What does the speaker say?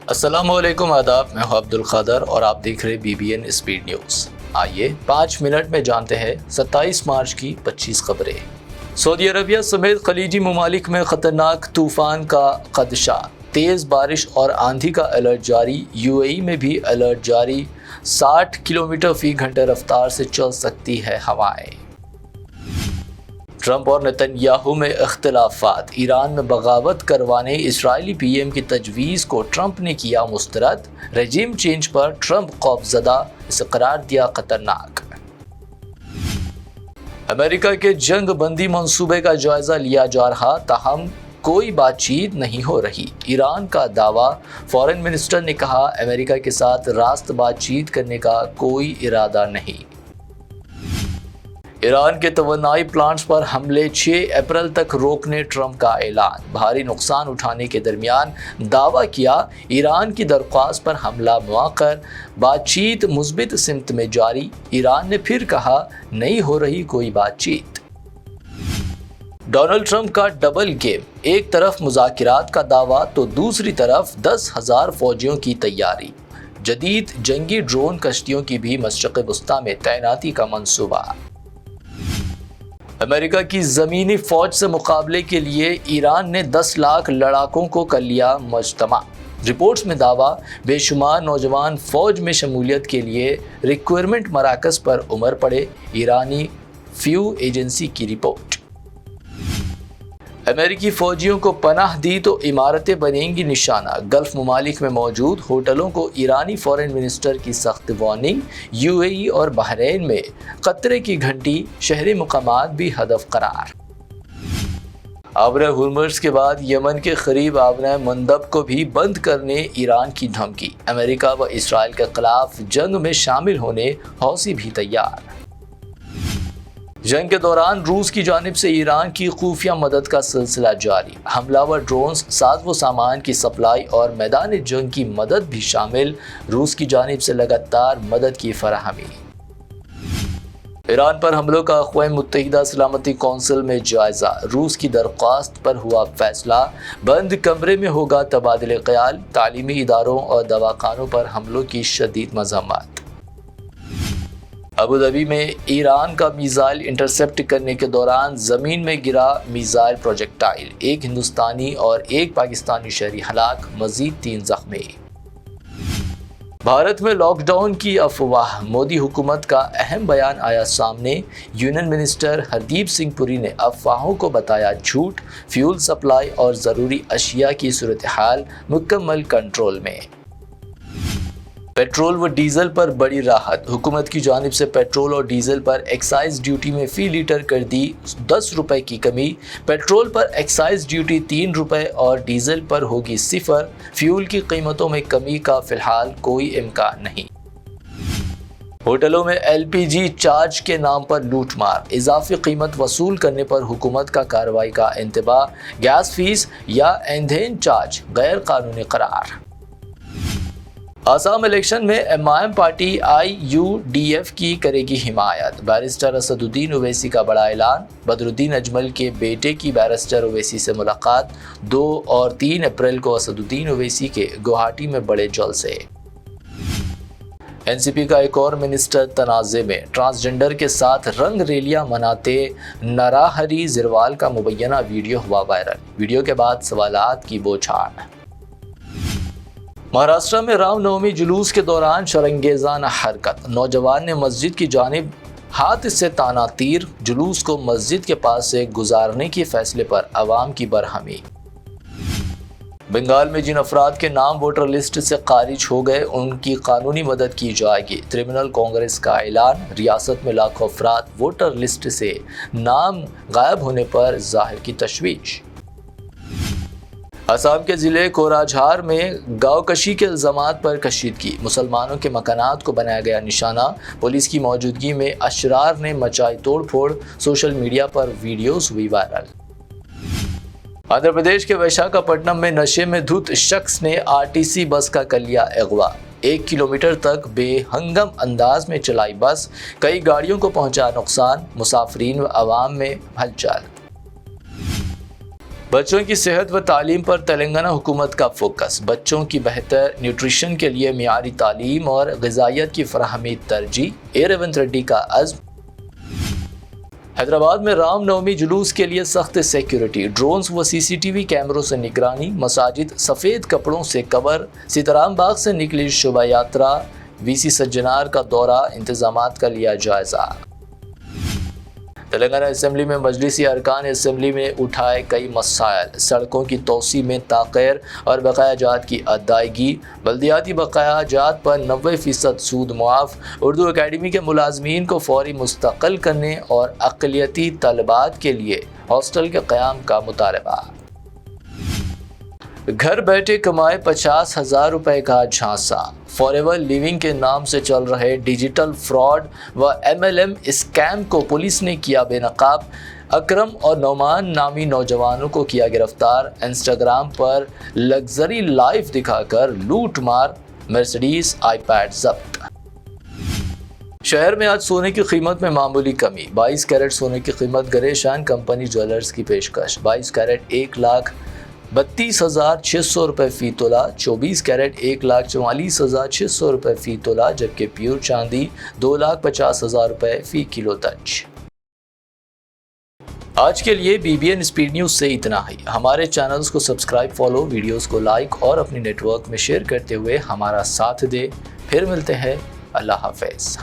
السلام علیکم، آداب، میں ہوں عبد القادر اور آپ دیکھ رہے BBN اسپیڈ نیوز۔ آئیے 5 منٹ میں جانتے ہیں 27 مارچ کی 25 خبریں۔ سعودی عربیہ سمیت خلیجی ممالک میں خطرناک طوفان کا خدشہ، تیز بارش اور آندھی کا الرٹ جاری۔ UAE میں بھی الرٹ جاری، 60 کلومیٹر فی گھنٹہ رفتار سے چل سکتی ہے ہوائیں۔ ٹرمپ اور نتن یاہو میں اختلافات، ایران میں بغاوت کروانے اسرائیلی PM کی تجویز کو ٹرمپ نے کیا مسترد۔ رجیم چینج پر ٹرمپ خوفزدہ، اسے قرار دیا خطرناک۔ امریکہ کے جنگ بندی منصوبے کا جائزہ لیا جا رہا، تاہم کوئی بات چیت نہیں ہو رہی، ایران کا دعویٰ۔ فارن منسٹر نے کہا، امریکہ کے ساتھ راست بات چیت کرنے کا کوئی ارادہ نہیں۔ ایران کے توانائی پلانٹس پر حملے 6 اپریل تک روکنے ٹرمپ کا اعلان۔ بھاری نقصان اٹھانے کے درمیان دعویٰ کیا، ایران کی درخواست پر حملہ مؤخر، بات چیت مثبت سمت میں جاری۔ ایران نے پھر کہا، نہیں ہو رہی کوئی بات چیت۔ ڈونلڈ ٹرمپ کا ڈبل گیم، ایک طرف مذاکرات کا دعویٰ تو دوسری طرف 10,000 فوجیوں کی تیاری۔ جدید جنگی ڈرون کشتیوں کی بھی مشرق وسطیٰ میں تعیناتی کا منصوبہ۔ امریکہ کی زمینی فوج سے مقابلے کے لیے ایران نے 10 لاکھ لڑاکوں کو کر لیا مجتمع۔ رپورٹس میں دعویٰ، بے شمار نوجوان فوج میں شمولیت کے لیے ریکوائرمنٹ مراکز پر عمر پڑے، ایرانی فیو ایجنسی کی رپورٹ۔ امریکی فوجیوں کو پناہ دی تو عمارتیں بنیں گی نشانہ، گلف ممالک میں موجود ہوٹلوں کو ایرانی فارن منسٹر کی سخت وارننگ۔ UAE اور بحرین میں خطرے کی گھنٹی، شہری مقامات بھی ہدف قرار۔ آبرہ ہرمز کے بعد یمن کے قریب آبرہ مندب کو بھی بند کرنے ایران کی دھمکی، امریکہ و اسرائیل کے خلاف جنگ میں شامل ہونے حوثی بھی تیار۔ جنگ کے دوران روس کی جانب سے ایران کی خفیہ مدد کا سلسلہ جاری، حملہ ور ڈرونز، ساز و سامان کی سپلائی اور میدان جنگ کی مدد بھی شامل، روس کی جانب سے لگاتار مدد کی فراہمی۔ ایران پر حملوں کا اقوام متحدہ سلامتی کونسل میں جائزہ، روس کی درخواست پر ہوا فیصلہ، بند کمرے میں ہوگا تبادلہ خیال، تعلیمی اداروں اور دواخانوں پر حملوں کی شدید مذمت۔ ابوظہبی میں ایران کا میزائل انٹرسپٹ کرنے کے دوران زمین میں گرا میزائل پروجیکٹائل، ایک ہندوستانی اور ایک پاکستانی شہری ہلاک، مزید 3 زخمی۔ بھارت میں لاک ڈاؤن کی افواہ، مودی حکومت کا اہم بیان آیا سامنے، یونین منسٹر ہردیپ سنگھ پوری نے افواہوں کو بتایا جھوٹ، فیول سپلائی اور ضروری اشیاء کی صورتحال مکمل کنٹرول میں۔ پیٹرول و ڈیزل پر بڑی راحت، حکومت کی جانب سے پیٹرول اور ڈیزل پر ایکسائز ڈیوٹی میں فی لیٹر کر دی 10 روپے کی کمی، پیٹرول پر ایکسائز ڈیوٹی 3 روپے اور ڈیزل پر ہوگی 0۔ فیول کی قیمتوں میں کمی کا فی الحال کوئی امکان نہیں۔ ہوٹلوں میں LPG چارج کے نام پر لوٹ مار، اضافی قیمت وصول کرنے پر حکومت کا کارروائی کا انتباہ، گیس فیس یا ایندھن چارج غیر قانونی قرار۔ آسام الیکشن میں MIM پارٹی IUDF کی کرے گی حمایت، بیرسٹر اسد الدین اویسی کا بڑا اعلان، بدر الدین اجمل کے بیٹے کی بیرسٹر اویسی سے ملاقات، 2 اور 3 اپریل کو اسد الدین اویسی کے گوہاٹی میں بڑے جلسے۔ NCP کا ایک اور منسٹر تنازع میں، ٹرانسجنڈر کے ساتھ رنگ ریلیاں مناتے نراہری زروال کا مبینہ ویڈیو ہوا وائرل، ویڈیو کے بعد سوالات کی بوچھاڑ۔ مہاراشٹر میں رام نومی جلوس کے دوران شرنگیزانہ حرکت، نوجوان نے مسجد کی جانب ہاتھ سے تانا تیر، جلوس کو مسجد کے پاس سے گزارنے کے فیصلے پر عوام کی برہمی۔ بنگال میں جن افراد کے نام ووٹر لسٹ سے خارج ہو گئے ان کی قانونی مدد کی جائے گی، ترنمول کانگریس کا اعلان، ریاست میں لاکھوں افراد ووٹر لسٹ سے نام غائب ہونے پر ظاہر کی تشویش۔ آسام کے ضلع کوراجھار میں گاؤں کشی کے الزامات پر کشیدگی، مسلمانوں کے مکانات کو بنایا گیا نشانہ، پولیس کی موجودگی میں اشرار نے مچائی توڑ پھوڑ، سوشل میڈیا پر ویڈیوز ہوئی وائرل۔ آندھرا پردیش کے وشاکھاپٹنم میں نشے میں دھت شخص نے RTC بس کا کر لیا اغوا، 1 کلومیٹر تک بے ہنگم انداز میں چلائی بس، کئی گاڑیوں کو پہنچا نقصان، مسافرین و عوام میں ہلچل۔ بچوں کی صحت و تعلیم پر تلنگانہ حکومت کا فوکس، بچوں کی بہتر نیوٹریشن کے لیے معیاری تعلیم اور غذائیت کی فراہمی ترجیح، اے ریونت ریڈی کا عزم۔ حیدرآباد میں رام نومی جلوس کے لیے سخت سیکیورٹی، ڈرونز و سی سی ٹی وی کیمروں سے نگرانی، مساجد سفید کپڑوں سے کور، سیتارام باغ سے نکلی شوبھا یاترا، وی سی سجنار کا دورہ، انتظامات کا لیا جائزہ۔ تلنگانہ اسمبلی میں مجلسی ارکان اسمبلی میں اٹھائے کئی مسائل، سڑکوں کی توسیع میں تاخیر اور بقایا جات کی ادائیگی، بلدیاتی بقایا جات پر 90% سود معاف، اردو اکیڈمی کے ملازمین کو فوری مستقل کرنے اور اقلیتی طالبات کے لیے ہاسٹل کے قیام کا مطالبہ۔ گھر بیٹھے کمائے 50,000 روپے کا جھانسا، فار ایور لیونگ کے نام سے چل رہے ڈیجیٹل فراڈ و MLM اسکیم کو پولیس نے کیا بے نقاب، اکرم اور نعمان نامی نوجوانوں کو کیا گرفتار، انسٹاگرام پر لگژری لائف دکھا کر لوٹ مار، مرسڈیز آئی پیڈ ضبط۔ شہر میں آج سونے کی قیمت میں معمولی کمی، 22 کیرٹ سونے کی قیمت گریشان کمپنی جویلرز کی پیشکش، 22 کیرٹ 1,32,600 روپے فی تولہ، 24 کیرٹ 1,44,600 روپے فی تولہ، جبکہ پیور چاندی 2,50,000 روپے فی کلو درج۔ آج کے لیے BBN اسپیڈ نیوز سے اتنا ہی۔ ہمارے چینلز کو سبسکرائب، فالو، ویڈیوز کو لائک اور اپنی نیٹ ورک میں شیئر کرتے ہوئے ہمارا ساتھ دے۔ پھر ملتے ہیں، اللہ حافظ۔